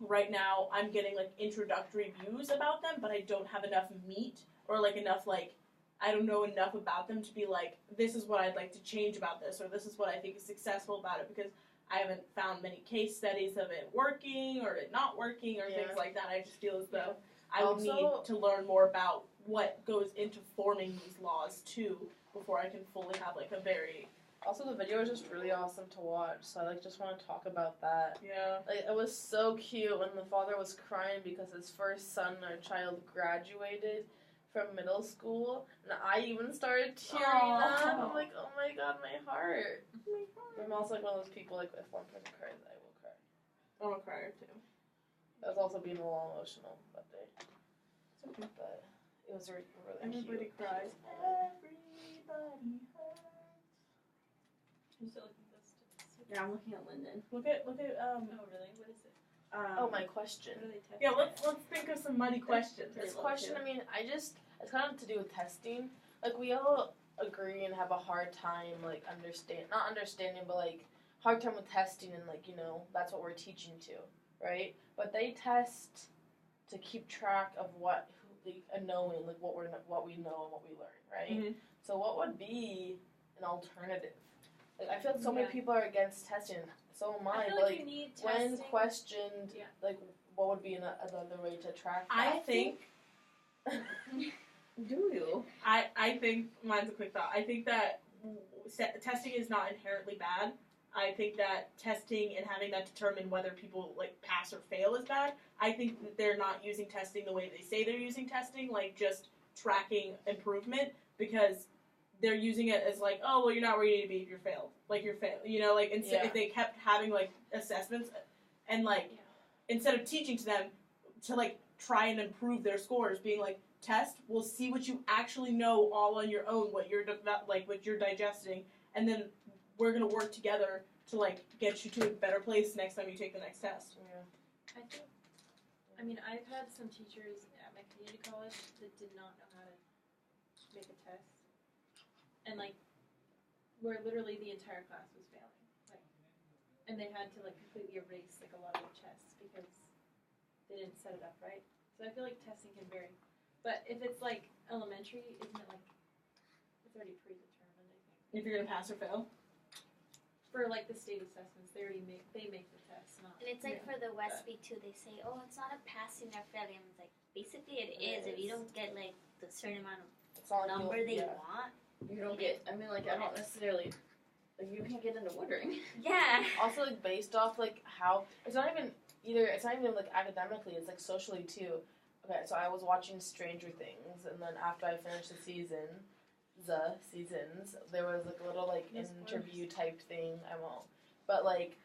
right now I'm getting like introductory views about them, but I don't have enough meat or like enough like I don't know enough about them to be like, this is what I'd like to change about this, or this is what I think is successful about it, because I haven't found many case studies of it working or it not working or things like that. I just feel as though I would need Also- to learn more about what goes into forming these laws too before I can fully have like a very Also, the video was just really awesome to watch, so I just want to talk about that. yeah. Like, it was so cute when the father was crying because his first son or child graduated from middle school, and I even started tearing Aww. up. I'm like, oh my god, my heart. I'm also like one of those people, like, if one person cries, I will cry. I'm a crier too. I was also being a little emotional that day. Okay. But it was really Everybody cute. cries. Everybody hurts. I'm still looking at this. Yeah, I'm looking at Linden. Look at Oh really? What is it? Oh, my question. What are they testing? yeah. Let's think of some muddy questions. This love question, to. I mean, it's kind of to do with testing. Like, we all agree and have a hard time, like, not understanding, but, like, hard time with testing and, like, you know, that's what we're teaching to, right? But they test to keep track of knowing, like, what we know and what we learn, right? Mhm. So what would be an alternative? Like, I feel like so many Yeah. people are against testing. So am I I, feel but, like like, you need when testing. questioned, Yeah. like, what would be another way to track I that? think Do you? I think mine's a quick thought. I think that testing is not inherently bad. I think that testing and having that determine whether people like pass or fail is bad. I think that they're not using testing the way they say they're using testing, like just tracking improvement, because they're using it as like, oh well, you're not where you need to be if you're failed. Like you're failed, you know. Like instead, Yeah. if they kept having like assessments and like instead of teaching to them to like try and improve their scores, being like, test, we'll see what you actually know all on your own, what you're what you're digesting, and then we're gonna work together to like get you to a better place next time you take the next test. Yeah. I mean, I've had some teachers at my community college that did not know how to make a test, and like, where literally the entire class was failing, like, and they had to like completely erase like a lot of the tests because they didn't set it up right. So I feel like testing can vary, but if it's like elementary, isn't it like it's already predetermined? I think If you're gonna pass or fail. for like the state assessments, they make the tests, not. And it's like for the Westby too, they say, oh, it's not a passing or failing. It's like, basically it is. If you don't get like the certain amount of It's not like number you'll- they yeah. want, You don't get. I mean, like I don't necessarily. Like you can't get into wondering. yeah. Also, like, based off like how it's not even like academically, it's like socially too. Okay, so I was watching Stranger Things, and then after I finished the seasons, there was like a little like No spoilers. interview type thing. I won't, but like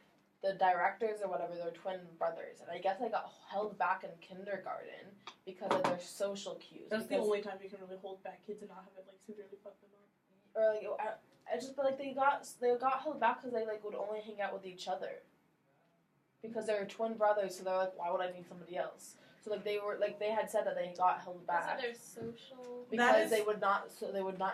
the directors or whatever, they're twin brothers, and I guess I got held back in kindergarten because of their social cues. That's the because- only time you can really hold back kids and not have it like severely fuck them up. or like I just but like they got held back because they like would only hang out with each other because they were twin brothers, so they're like, why would I need somebody else? So like they had said that they got held Because of back their social. because is- they would not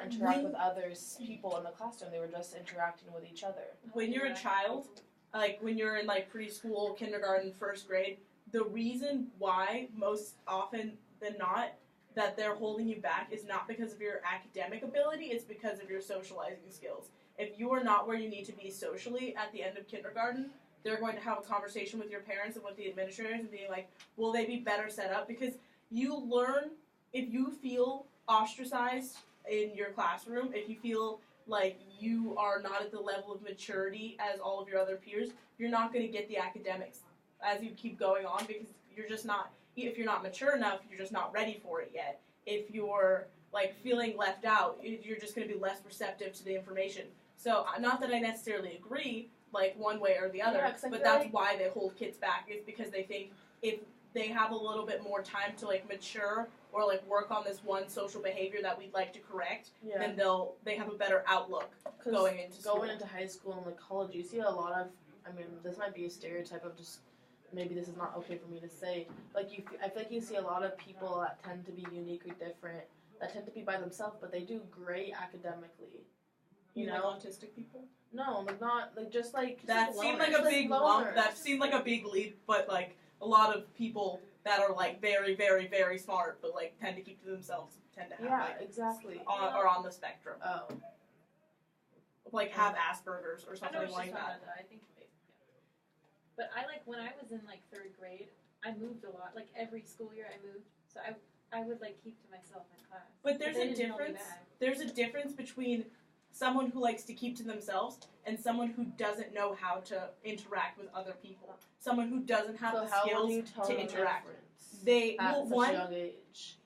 interact When- with others people in the classroom. They were just interacting with each other. When you're a child, like when you're in like preschool, kindergarten, first grade, the reason why most often than not that they're holding you back is not because of your academic ability, it's because of your socializing skills. If you are not where you need to be socially at the end of kindergarten, they're going to have a conversation with your parents and with the administrators and being like, will they be better set up? Because you learn, if you feel ostracized in your classroom, if you feel like you are not at the level of maturity as all of your other peers, you're not going to get the academics as you keep going on, because you're just not, if you're not mature enough, you're just not ready for it yet. If you're like feeling left out, you're just going to be less receptive to the information. So not that I necessarily agree like one way or the other, Yeah, 'cause I but feel that's like- why they hold kids back, is because they think if they have a little bit more time to like mature or like work on this one social behavior that we'd like to correct, Yeah. then they have a better outlook 'Cause going into school. Going into high school and like college, you see a lot of. I mean, this might be a stereotype of just. Maybe this is not okay for me to say. Like I feel like you see a lot of people that tend to be unique or different, that tend to be by themselves, but they do great academically. You like know? autistic people. No, like not like just like That just seemed loners. like a Just big loners. lump. That seemed like a big leap, but like a lot of people that are like very, very, very smart, but like tend to keep to themselves, tend to have Yeah, like exactly. are on the spectrum, Oh, like have Asperger's or I know something what she's like talking that. about, though. I think, yeah. But I like when I was in like third grade, I moved a lot. Like every school year, I moved. So I would like keep to myself in class. But there's they a didn't hold me difference. back. There's a difference between someone who likes to keep to themselves and someone who doesn't know how to interact with other people. Someone who doesn't have so the how would skills you tell to the interact. difference They at well, such one, a young age?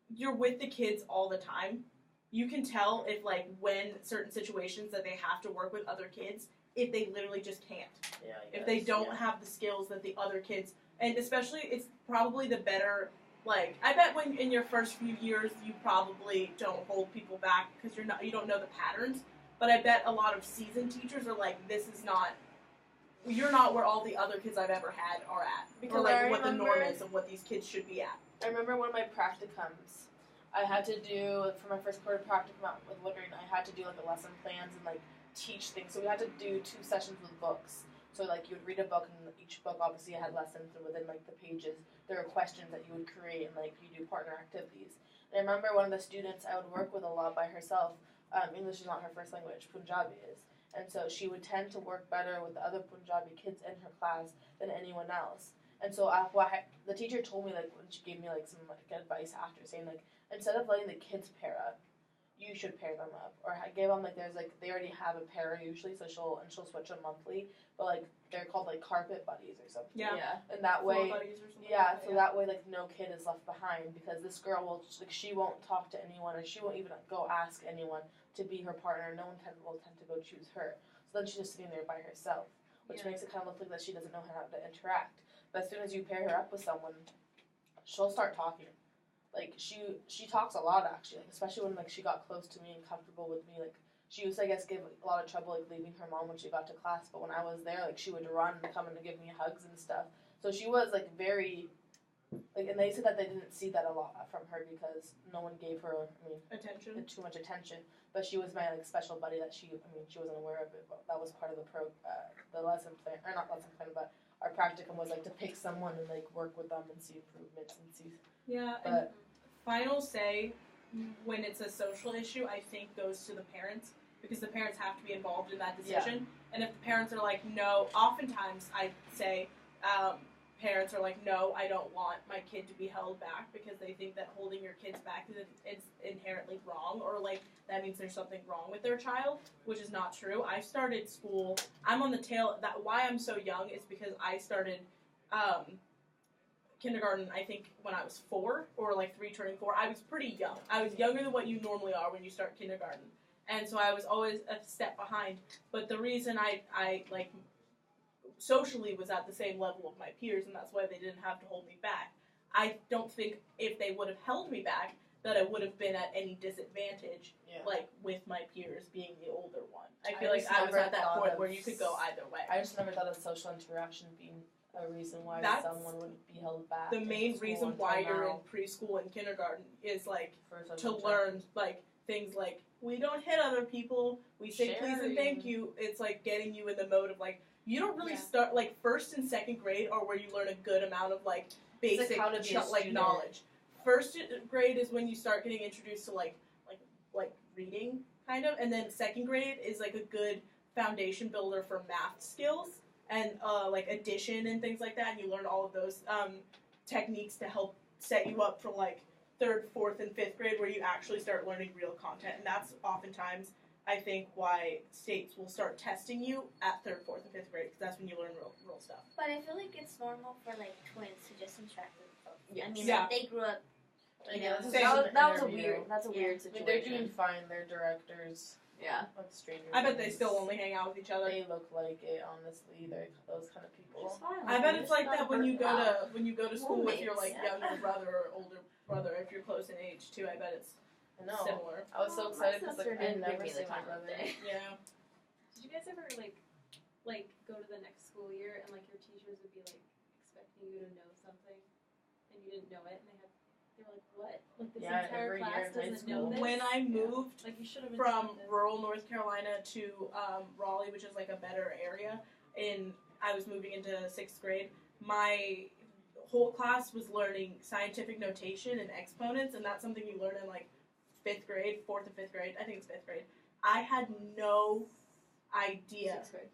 you're with the kids all the time. You can tell if like when certain situations that they have to work with other kids, if they literally just can't. Yeah, I If they guess, don't yeah. have the skills that the other kids, and especially it's probably the better, like I bet when in your first few years you probably don't hold people back because you don't know the patterns, but I bet a lot of seasoned teachers are like, this is not, you're not where all the other kids I've ever had are at, Because or like I what the norm remember- is of what these kids should be at. I remember one of my practicums, I had to do, for my first quarter practicum out with Woodring, I had to do like a lesson plans and like teach things. So we had to do 2 sessions with books. So like you would read a book and each book obviously had lessons, and within like the pages there were questions that you would create and like you do partner activities. And I remember one of the students I would work with a lot by herself, English is not her first language, Punjabi is. And so she would tend to work better with the other Punjabi kids in her class than anyone else. And so the teacher told me, like, when she gave me, like, some like, advice after, saying, like, instead of letting the kids pair up, you should pair them up. Or I gave them, like, there's, like, they already have a pair usually, so she'll switch them monthly. But, like, they're called, like, carpet buddies or something. Yeah. And that Floor way, buddies or something yeah, like so that way, like, no kid is left behind, because this girl will, like, she won't talk to anyone, or she won't even like, go ask anyone to be her partner. No one will tend to go choose her. So then she's just sitting there by herself, which Yeah. makes it kind of look like that she doesn't know how to interact. But as soon as you pair her up with someone, she'll start talking. Like, she talks a lot, actually, like, especially when, like, she got close to me and comfortable with me. Like, she used to, I guess, give a lot of trouble, like, leaving her mom when she got to class. But when I was there, like, she would run and come in to give me hugs and stuff. So she was, like, very, like, and they said that they didn't see that a lot from her because no one gave her, attention. too much attention. But she was my, like, special buddy that she wasn't aware of it, but that was part of the lesson plan, or not lesson plan, but our practicum was, like, to pick someone and, like, work with them and see improvements and see, Yeah, and but, final say when it's a social issue, I think goes to the parents, because the parents have to be involved in that decision. And if the parents are like, no, oftentimes I say parents are like, no, I don't want my kid to be held back, because they think that holding your kids back is inherently wrong, or like that means there's something wrong with their child, which is not true. I started school, I'm on the tail, why I'm so young is because I started kindergarten, I think, when I was 4, or like 3 turning 4. I was pretty young. I was younger than what you normally are when you start kindergarten. And so I was always a step behind. But the reason I like, socially was at the same level of my peers, and that's why they didn't have to hold me back. I don't think if they would have held me back, that I would have been at any disadvantage, yeah. like, with my peers being the older one. I I feel like just I was never at that thought point of where you could go either way. I just never thought of social interaction being a reason why That's someone would be held back. The in main school reason until why you're in now preschool and kindergarten is, like, for to social learn, like, things like, we don't hit other people, we say please and Sharing. thank you. It's like getting you in the mode of, like, you don't really Yeah. start, like, 1st and 2nd grade are where you learn a good amount of, like, basic how to be a like student. knowledge. first grade is when you start getting introduced to like reading kind of, and then second grade is like a good foundation builder for math skills and like addition and things like that, and you learn all of those techniques to help set you up for like third, fourth, and fifth grade where you actually start learning real content, and that's oftentimes I think why states will start testing you at third, fourth, and fifth grade, because that's when you learn real stuff. But I feel like it's normal for like twins to just interact with both. Yes. I mean, Yeah. like, they grew up. Yeah, know, this is Same. just an That was a interview. weird. That's a Yeah. weird I situation. mean, they're doing fine. They're directors Yeah. of Stranger I bet they Things. still only hang out with each other. They look like it, honestly. They're those kind of people. It's fine. I bet it's like that when you go Yeah. to school with your like Roommates. younger brother or older brother, if you're close in age too. I bet it's I know. similar. I was so My excited because sister like I didn't never give me the see my time of brother. day. Yeah. Did you guys ever like go to the next school year and like your teachers would be like expecting you to know something and you didn't know it and they were like, what? Like this Yeah, entire every year class in high doesn't know school. this? When I moved Like you should have been from told this. rural North Carolina to Raleigh, which is like a better area, and I was moving into sixth grade, my whole class was learning scientific notation and exponents, and that's something you learn in like fifth grade, fourth and fifth grade. I think it's fifth grade. I had no idea. Sixth grade.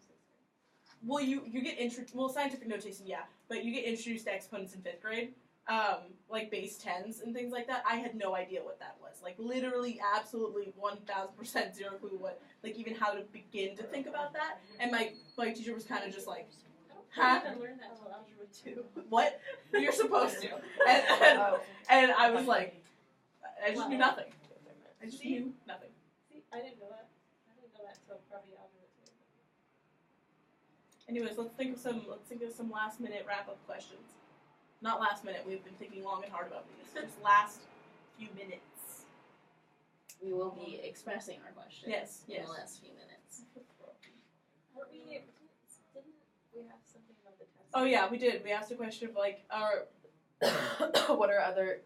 Well, you get scientific notation, yeah, but you get introduced to exponents in fifth grade, like base tens and things like that. I had no idea what that was. Like literally, absolutely, 1,000% zero clue what, like even how to begin to think about that. And my teacher was kind of just like, I huh? didn't learn that until algebra 2. What? You're supposed to. Oh. And I was like, I just knew Wow. nothing. I just knew nothing. See, I didn't know that. I didn't know that until probably algebra 2. Anyways, let's think of some last minute wrap up questions. Not last minute. We've been thinking long and hard about these. Just last few minutes. We will be expressing our questions. Yes, In yes. the last few minutes. Didn't we have something about the test? Oh yeah, we did. We asked a question of like our What are other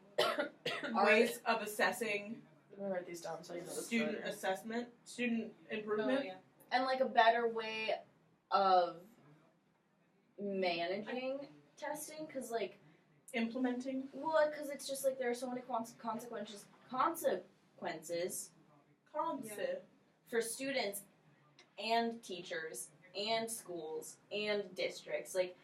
ways of assessing I'm gonna write these down so you know the student better. assessment, student Oh, improvement. yeah. And like a better way of managing testing, because like, Implementing. well, because it's just like there are so many consequences Concept. for students and teachers and schools and districts. Like,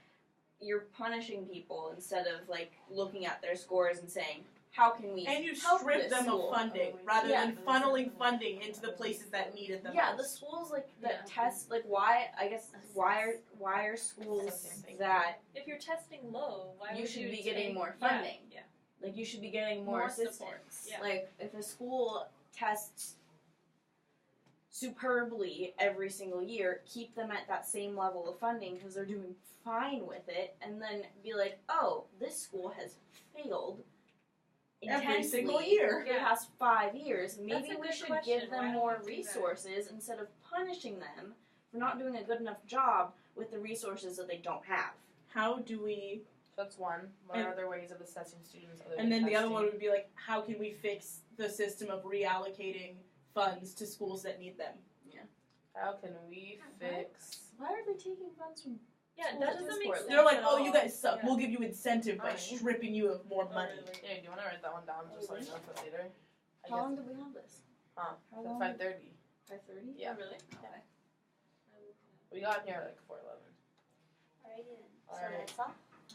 you're punishing people instead of like looking at their scores and saying, how can we And you help strip this them school? of funding rather Yeah. than funneling funding into the places that need it the Yeah, the most. schools like that Yeah. test like why are schools Same thing. that If you're testing low, why you would should you be getting take- more yeah, funding? Yeah. Like you should be getting more More assistance. support, yeah. Like if a school tests superbly every single year, keep them at that same level of funding because they're doing fine with it, and then be like, oh, this school has failed Every intensely single year. for the past 5 years. Maybe That's a we good should question. give Why them don't more we do that? resources instead of punishing them for not doing a good enough job with the resources that they don't have. How do we? So that's one. What And- are other ways of assessing students other And than then the other testing? one would be like, how can we fix the system of reallocating funds to schools that need them? How can we fix Why are they taking funds from? Yeah, Schools that that doesn't do make poorly. sense. They're like, at oh, you all. guys suck. Yeah. We'll give you incentive by Right. stripping you of more money. Hey, do you want to write that one down just so you know for later? I How guess long did we have this? Huh. How It's long? 5:30. 5:30. Yeah. Really? Okay. We got here at like 4:11. Alrighty then. So Alright. that's all.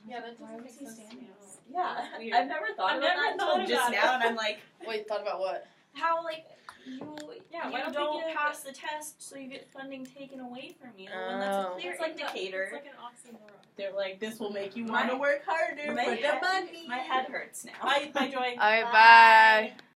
Yeah, that Why doesn't was make he sense to standing me. Yeah, Weird. I've never thought I've about never that thought until just about it. now, and I'm like, Wait, thought about what? how like you Yeah, you why don't don't they give- pass the test, so you get funding taken away from you, and that's a Oh. clear It's like indicator. It's like an oxymoron. They're like, this will make you My- want to work harder my for the head- money. My head hurts now. Bye, Joy. Alright, Bye. bye.